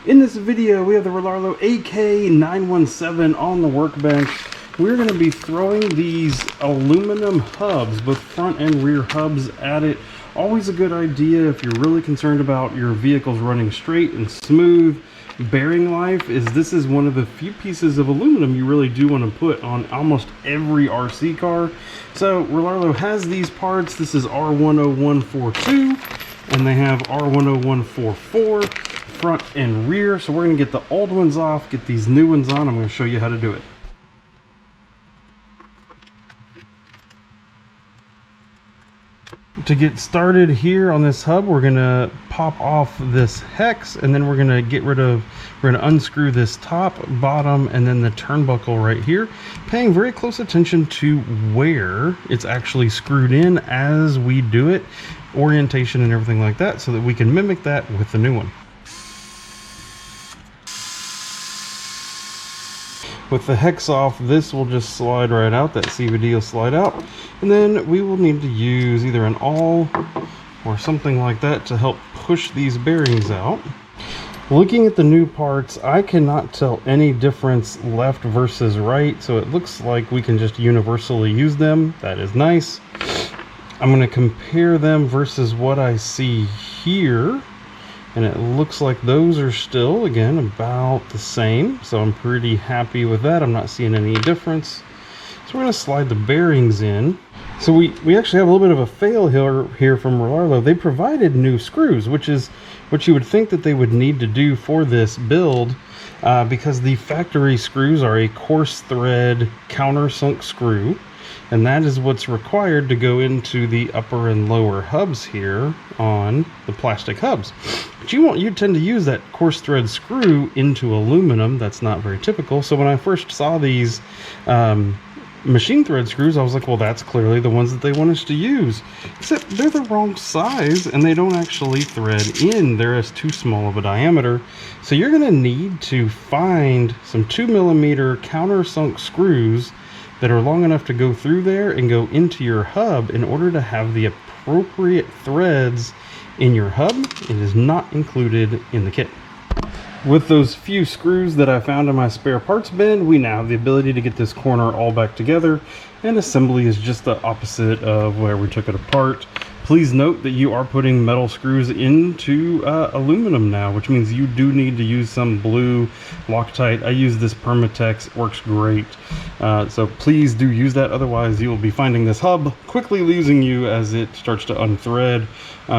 In this video, we have the Rlaarlo AK-917 on the workbench. We're going to be throwing these aluminum hubs, both front and rear hubs, at it. Always a good idea if you're really concerned about your vehicles running straight and smooth. Bearing life is this is one of the few pieces of aluminum you really do want to put on almost every RC car. So Rlaarlo has these parts. This is R10142 and they have R10144 front and rear. So we're going to get the old ones off, get these new ones on. I'm going to show you how to do it. To get started here on this hub, we're going to pop off this hex, and then we're going to unscrew this top, bottom, and then the turnbuckle right here, paying very close attention to where it's actually screwed in as we do it, orientation and everything like that, so that we can mimic that with the new one. With the hex off, this will just slide right out, that CVD will slide out, and then we will need to use either an awl or something like that to help push these bearings out. Looking at the new parts, I cannot tell any difference left versus right, so it looks like we can just universally use them. That is nice. I'm going to compare them versus what I see here. And it looks like those are still, again, about the same. So I'm pretty happy with that. I'm not seeing any difference. So we're going to slide the bearings in. So we actually have a little bit of a fail here from Rlaarlo. They provided new screws, which is what you would think that they would need to do for this build, because the factory screws are a coarse thread countersunk screw. And that is what's required to go into the upper and lower hubs here on the plastic hubs. But you tend to use that coarse thread screw into aluminum. That's not very typical. So when I first saw these machine thread screws, I was like, well, that's clearly the ones that they want us to use. Except they're the wrong size and they don't actually thread in. They're as too small of a diameter. So you're going to need to find some 2mm countersunk screws that are long enough to go through there and go into your hub in order to have the appropriate threads in your hub. It is not included in the kit. With those few screws that I found in my spare parts bin, we now have the ability to get this corner all back together, and assembly is just the opposite of where we took it apart. Please note that you are putting metal screws into aluminum now, which means you do need to use some blue Loctite. I use this Permatex, it works great. So please do use that, otherwise you will be finding this hub quickly losing you as it starts to unthread,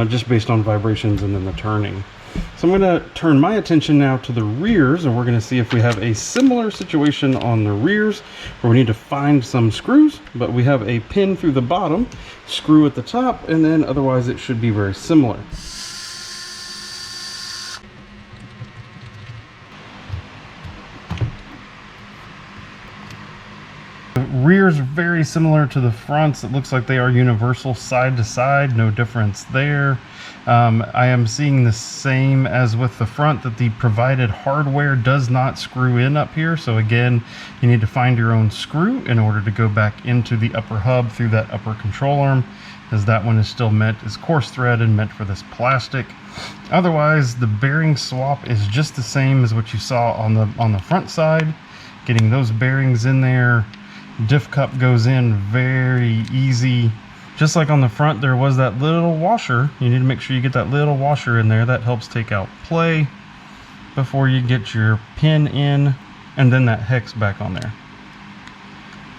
just based on vibrations and then the turning. So I'm going to turn my attention now to the rears, and we're going to see if we have a similar situation on the rears where we need to find some screws, but we have a pin through the bottom, screw at the top, and then otherwise it should be very similar. The rears are very similar to the fronts. It looks like they are universal side to side, no difference there. I am seeing the same as with the front, that the provided hardware does not screw in up here. So again, you need to find your own screw in order to go back into the upper hub through that upper control arm, as that one is still meant as coarse thread and meant for this plastic. Otherwise, the bearing swap is just the same as what you saw on the front side. Getting those bearings in there, diff cup goes in very easy. Just like on the front, there was that little washer. You need to make sure you get that little washer in there. That helps take out play before you get your pin in, and then that hex back on there.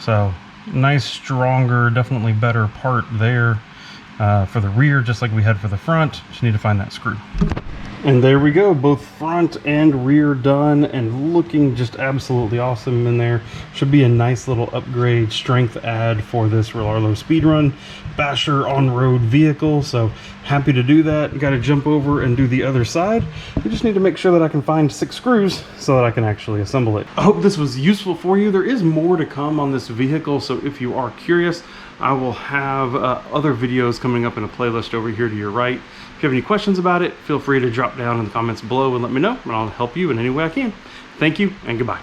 So nice, stronger, definitely better part there for the rear, just like we had for the front. Just need to find that screw. And there we go, both front and rear done and looking just absolutely awesome in there. Should be a nice little upgrade, strength add for this Rlaarlo Speedrun Basher on-road vehicle. So happy to do that. Got to jump over and do the other side. I just need to make sure that I can find 6 screws so that I can actually assemble it. I hope this was useful for you. There is more to come on this vehicle, so if you are curious, I will have other videos coming up in a playlist over here to your right. If you have any questions about it, feel free to drop down in the comments below and let me know, and I'll help you in any way I can. Thank you, and goodbye.